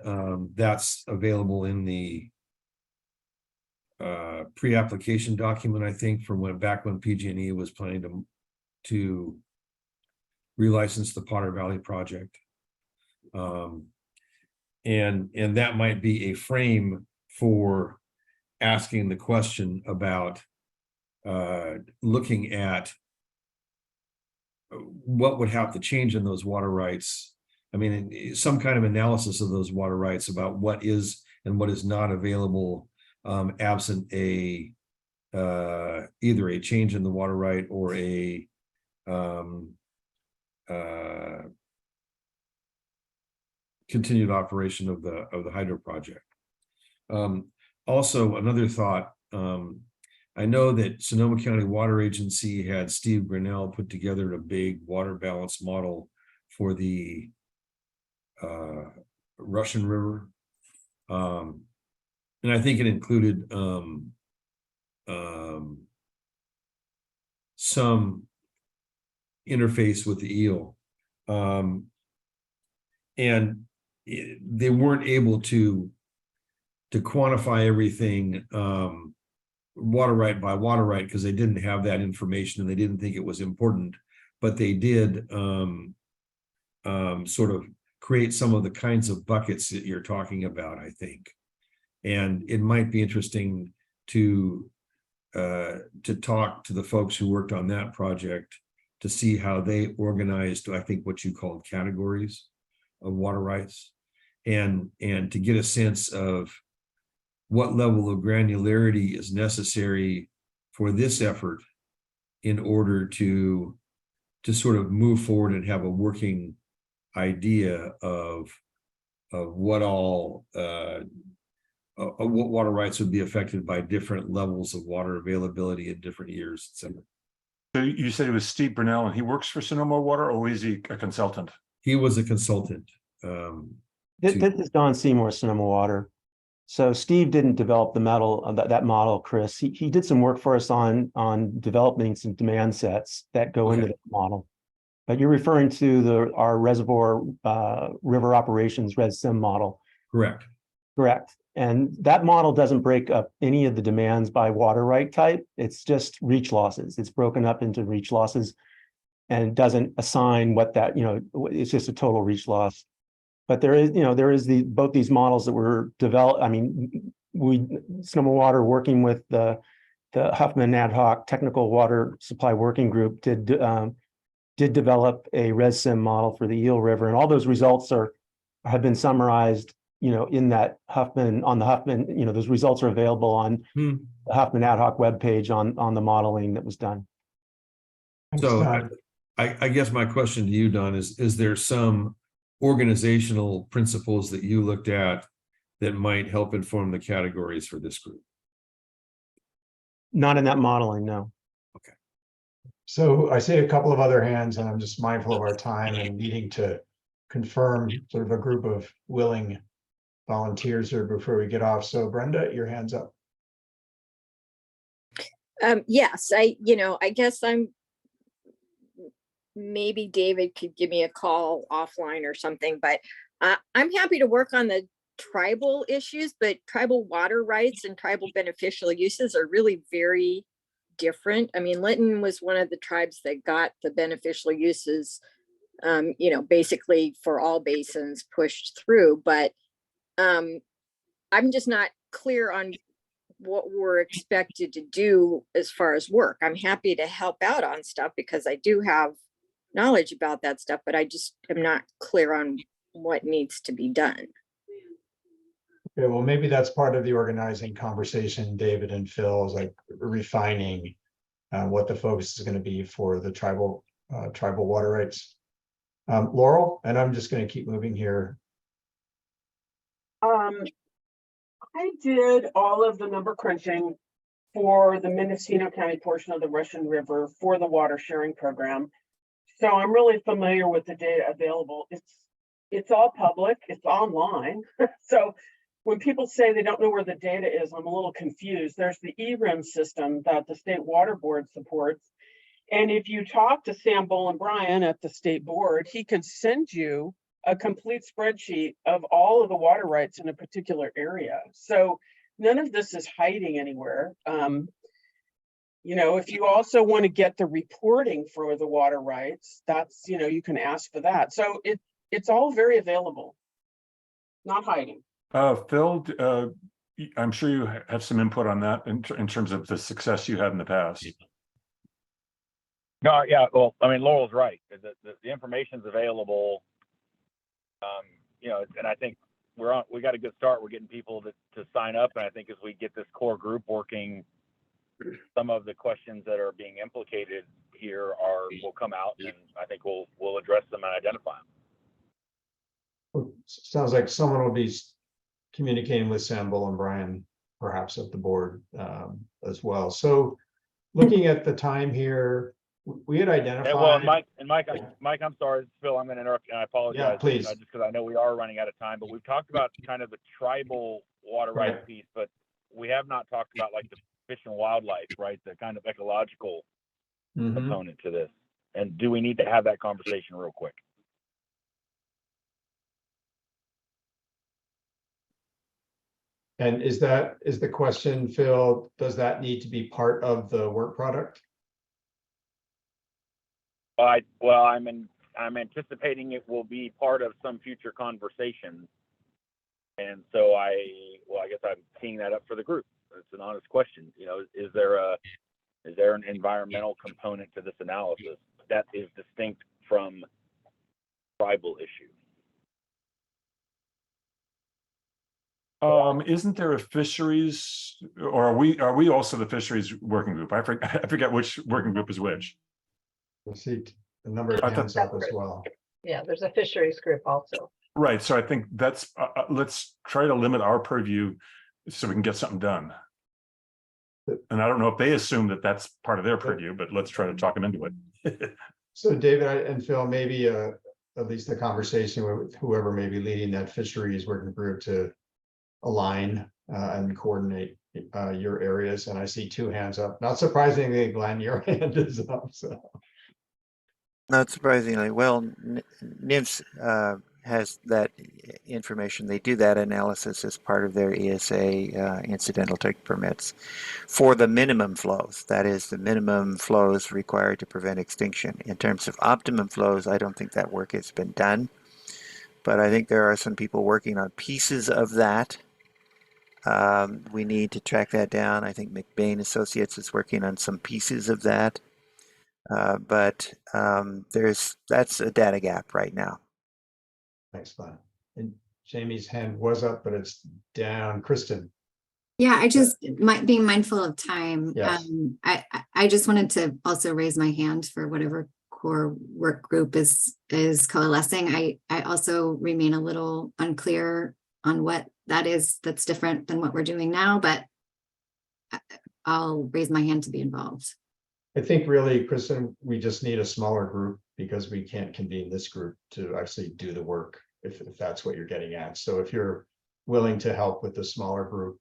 that's available in the pre-application document, I think, from back when PG&E was planning to relicense the Potter Valley project. And that might be a frame for asking the question about looking at what would have to change in those water rights. I mean, some kind of analysis of those water rights about what is and what is not available absent a either a change in the water right or a continued operation of the hydro project. Also, another thought, I know that Sonoma County Water Agency had Steve Grinnell put together a big water balance model for the Russian River. And I think it included some interface with the eel. And they weren't able to quantify everything water right by water right because they didn't have that information and they didn't think it was important, but they did sort of create some of the kinds of buckets that you're talking about, I think. And it might be interesting to talk to the folks who worked on that project to see how they organized, I think, what you called categories of water rights, and to get a sense of what level of granularity is necessary for this effort in order to sort of move forward and have a working idea of what all what water rights would be affected by different levels of water availability in different years, etc. So you said it was Steve Burnell, and he works for Sonoma Water, or is he a consultant? He was a consultant. This is Don Seymour, Sonoma Water. So Steve didn't develop the model, that model, Chris. He did some work for us on developing some demand sets that go into the model. But you're referring to our reservoir river operations ResSim model. Correct. Correct. And that model doesn't break up any of the demands by water right type. It's just reach losses. It's broken up into reach losses and it doesn't assign what that, it's just a total reach loss. But there is, there is both these models that were developed. I mean, Sonoma Water working with the Huffman Ad Hoc Technical Water Supply Working Group did develop a ResSim model for the Eel River, and all those results have been summarized, in that Huffman, those results are available on the Huffman Ad Hoc webpage on the modeling that was done. So I guess my question to you, Don, is there some organizational principles that you looked at that might help inform the categories for this group? Not in that modeling, no. So I see a couple of other hands, and I'm just mindful of our time and needing to confirm sort of a group of willing volunteers here before we get off. So Brenda, your hand's up. Yes, I guess maybe David could give me a call offline or something, but I'm happy to work on the tribal issues, but tribal water rights and tribal beneficial uses are really very different. I mean, Lytton was one of the tribes that got the beneficial uses, basically for all basins pushed through, but I'm just not clear on what we're expected to do as far as work. I'm happy to help out on stuff because I do have knowledge about that stuff, but I just am not clear on what needs to be done. Okay, well, maybe that's part of the organizing conversation, David and Phil, is like refining what the focus is going to be for the tribal water rights. Laurel, and I'm just going to keep moving here. I did all of the number crunching for the Mendocino County portion of the Russian River for the water sharing program. So I'm really familiar with the data available. It's all public, it's online. So when people say they don't know where the data is, I'm a little confused. There's the ERIM system that the State Water Board supports. And if you talk to Sam Boland-Bryan at the state board, he can send you a complete spreadsheet of all of the water rights in a particular area. So none of this is hiding anywhere. If you also want to get the reporting for the water rights, that's, you can ask for that. So it's all very available, not hiding. Phil, I'm sure you have some input on that in terms of the success you had in the past. No, yeah, well, I mean, Laurel's right. The information's available. And I think we got a good start. We're getting people to sign up. And I think as we get this core group working, some of the questions that are being implicated here will come out, and I think we'll address them and identify them. Sounds like someone will be communicating with Sam Boland-Bryan, perhaps at the board as well. So looking at the time here, we had identified. Well, Mike, I'm sorry, Phil, I'm going to interrupt, and I apologize. Yeah, please. Just because I know we are running out of time, but we've talked about kind of the tribal water rights piece, but we have not talked about like the fish and wildlife, right? The kind of ecological component to this. And do we need to have that conversation real quick? And is the question, Phil, does that need to be part of the work product? I'm anticipating it will be part of some future conversation. And so I guess I'm teeing that up for the group. It's an honest question. Is there an environmental component to this analysis that is distinct from tribal issue? Isn't there a fisheries, or are we also the fisheries working group? I forget which working group is which. We'll see a number of hands up as well. Yeah, there's a fisheries group also. Right. So I think that's let's try to limit our purview so we can get something done. And I don't know if they assume that that's part of their purview, but let's try to talk them into it. So David and Phil, maybe at least a conversation with whoever may be leading that fisheries working group to align and coordinate your areas. And I see two hands up. Not surprisingly, Glenn, your hand is up. So. Not surprisingly. Well, NIMS has that information. They do that analysis as part of their ESA incidental take permits for the minimum flows. That is the minimum flows required to prevent extinction. In terms of optimum flows, I don't think that work has been done. but I think there are some people working on pieces of that. We need to track that down. I think McBain Associates is working on some pieces of that. But that's a data gap right now. Thanks, Glenn. And Jamie's hand was up, but it's down. Kristen. Yeah, I just might being mindful of time. Yes. I just wanted to also raise my hand for whatever core work group is coalescing. I also remain a little unclear on what that is that's different than what we're doing now, but I'll raise my hand to be involved. I think really, Kristen, we just need a smaller group because we can't convene this group to actually do the work, if that's what you're getting at. So if you're willing to help with the smaller group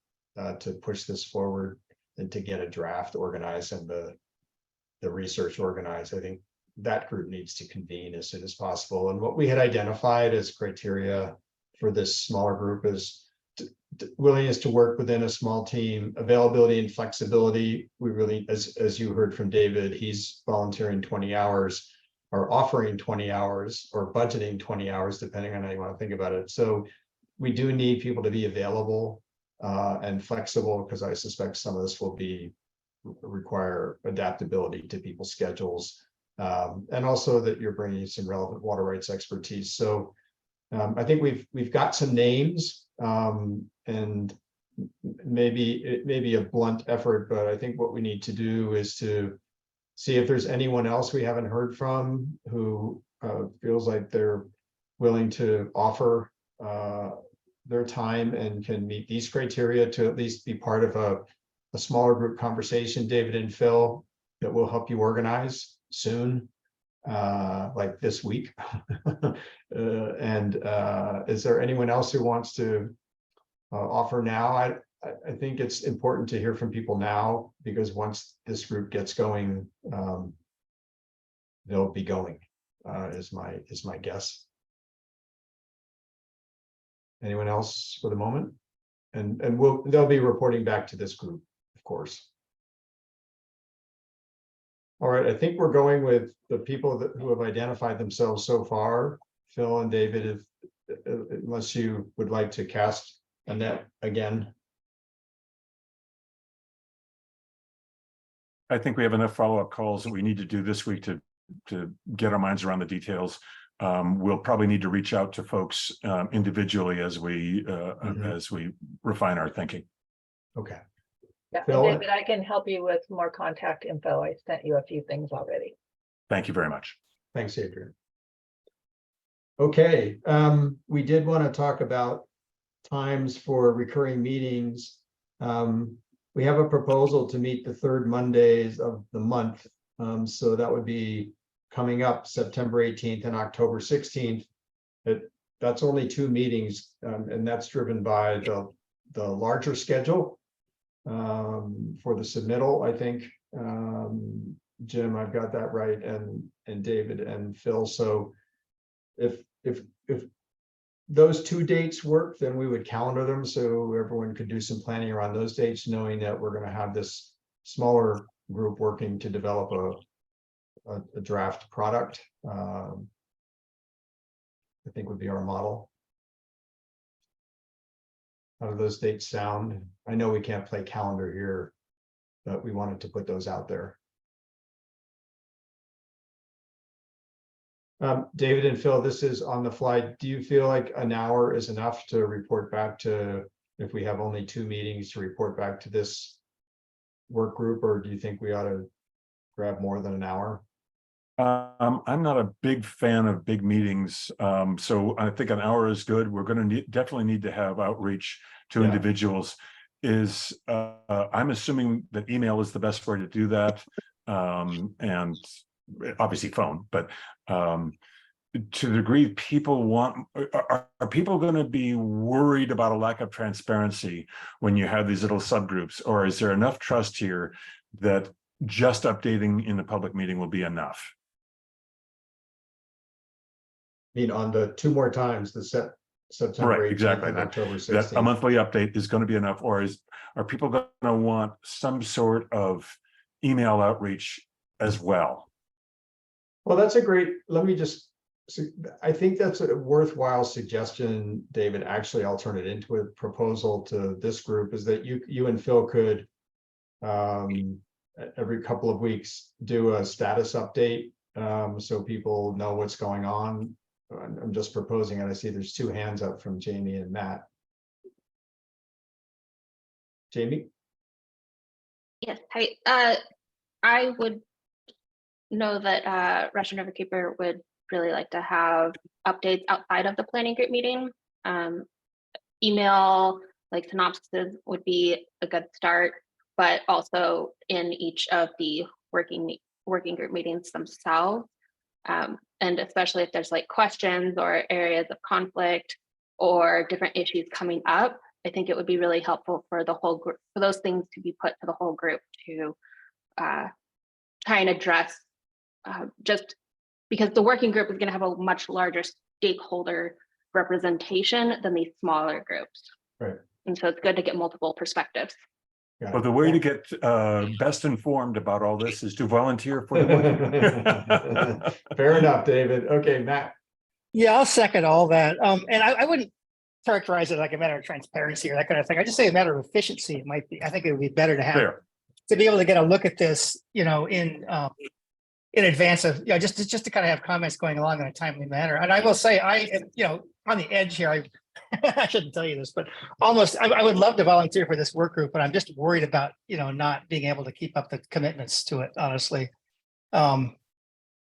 to push this forward and to get a draft organized and the research organized, I think that group needs to convene as soon as possible. And what we had identified as criteria for this smaller group is willingness to work within a small team, availability and flexibility. We really, as you heard from David, he's volunteering 20 hours or offering 20 hours or budgeting 20 hours, depending on how you want to think about it. So we do need people to be available and flexible, because I suspect some of this will require adaptability to people's schedules. And also that you're bringing some relevant water rights expertise. So I think we've got some names, and maybe it may be a blunt effort, but I think what we need to do is to see if there's anyone else we haven't heard from who feels like they're willing to offer their time and can meet these criteria to at least be part of a smaller group conversation, David and Phil, that will help you organize soon, like this week. Is there anyone else who wants to offer now? I think it's important to hear from people now, because once this group gets going, they'll be going, is my guess. Anyone else for the moment? And they'll be reporting back to this group, of course. All right, I think we're going with the people who have identified themselves so far. Phil and David, unless you would like to cast a net again. I think we have enough follow-up calls that we need to do this week to get our minds around the details. We'll probably need to reach out to folks individually as we refine our thinking. Okay. Yeah, Phil? David, I can help you with more contact info. I sent you a few things already. Thank you very much. Thanks, Adrian. Okay, we did want to talk about times for recurring meetings. We have a proposal to meet the third Mondays of the month. So that would be coming up September 18th and October 16th. That's only 2 meetings, and that's driven by the larger schedule for the submittal, I think. Jim, I've got that right, and David and Phil. So if those 2 dates work, then we would calendar them so everyone could do some planning around those dates, knowing that we're going to have this smaller group working to develop a draft product. I think would be our model. How do those dates sound? I know we can't play calendar here, but we wanted to put those out there. David and Phil, this is on the fly. Do you feel like an hour is enough to report back to, if we have only 2 meetings, to report back to this work group, or do you think we ought to grab more than an hour? I'm not a big fan of big meetings, so I think an hour is good. We're going to definitely need to have outreach to individuals. I'm assuming that email is the best way to do that, and obviously phone. But to the degree people want, are people going to be worried about a lack of transparency when you have these little subgroups, or is there enough trust here that just updating in the public meeting will be enough? I mean, on the 2 more times, the September 18th Right, exactly. and October That 16th. a monthly update is going to be enough, or are people going to want some sort of email outreach as well? Well, that's a great, let me just So I think that's a worthwhile suggestion, David. Actually, I'll turn it into a proposal to this group, is that you and Phil could every couple of weeks do a status update, so people know what's going on. I'm just proposing, and I see there's 2 hands up from Jamie and Matt. Jamie? Yes, I would know that Russian Riverkeeper would really like to have updates outside of the planning group meeting. Email, like synopsis would be a good start, but also in each of the working group meetings themselves. And especially if there's like questions or areas of conflict or different issues coming up, I think it would be really helpful for the whole group, for those things to be put to the whole group to try and address, just because the working group is going to have a much larger stakeholder representation than these smaller groups. Right. And so it's good to get multiple perspectives. Got Well, it. the way to get best informed about all this is to volunteer for the. Fair enough, David. Okay, Matt. Yeah, I'll second all that. And I wouldn't characterize it like a matter of transparency or that kind of thing. I just say a matter of efficiency. It might be, I think it would be better to have, Fair. to be able to get a look at this, you know, in advance of, you know, just to kind of have comments going along in a timely manner. And I will say, I am, you know, on the edge here, I shouldn't tell you this, but almost, I would love to volunteer for this work group, but I'm just worried about, you know, not being able to keep up the commitments to it, honestly.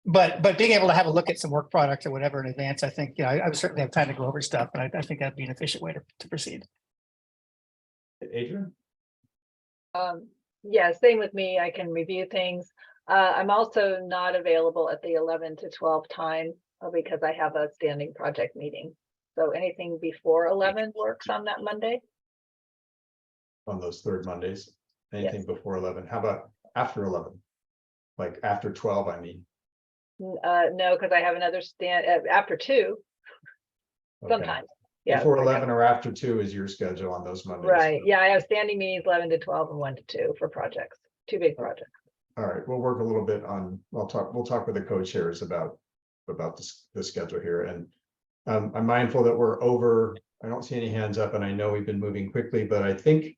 But being able to have a look at some work products or whatever in advance, I think, you know, I would certainly have time to go over stuff, and I think that'd be an efficient way to proceed. Adrian? Yeah, same with me. I can review things. I'm also not available at the 11 to 12 time because I have a standing project meeting. So anything before 11 works on that Monday. On those third Mondays, anything before 11. How about after 11? Like after 12, I mean. No, because I have another after 2 Okay. sometimes. Yeah. Before 11 or after 2 is your schedule on those Mondays. Right. Yeah, I have standing meetings 11 to 12 and 1 to 2 for projects. 2 big projects. All right, we'll work a little bit on, we'll talk with the co-chairs about the schedule here. And I'm mindful that we're over, I don't see any hands up, and I know we've been moving quickly, but I think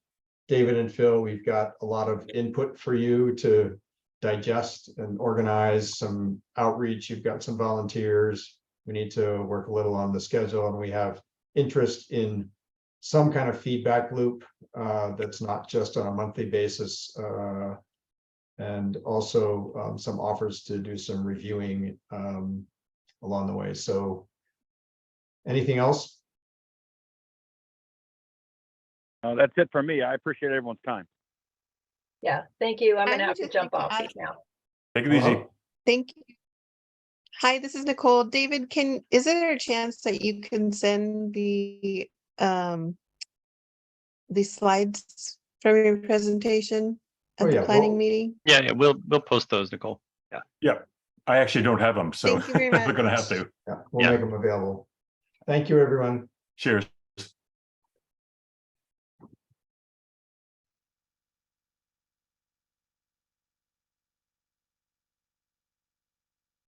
David and Phil, we've got a lot of input for you to digest and organize, some outreach. You've got some volunteers. We need to work a little on the schedule, and we have interest in some kind of feedback loop that's not just on a monthly basis. And also some offers to do some reviewing along the way. So anything else? That's it for me. I appreciate everyone's time. Yeah, thank you. I'm I gonna would have to just jump like to off add- now. Take it easy. Thank you. Hi, this is Nicole. David, is there a chance that you can send the slides from your presentation Oh, at the yeah, planning well- meeting? Yeah, we'll post those, Nicole. Yeah, I actually don't have them, so Thank you very we're gonna much. have to. Yeah, we'll Yeah. make them available. Thank you, everyone. Cheers.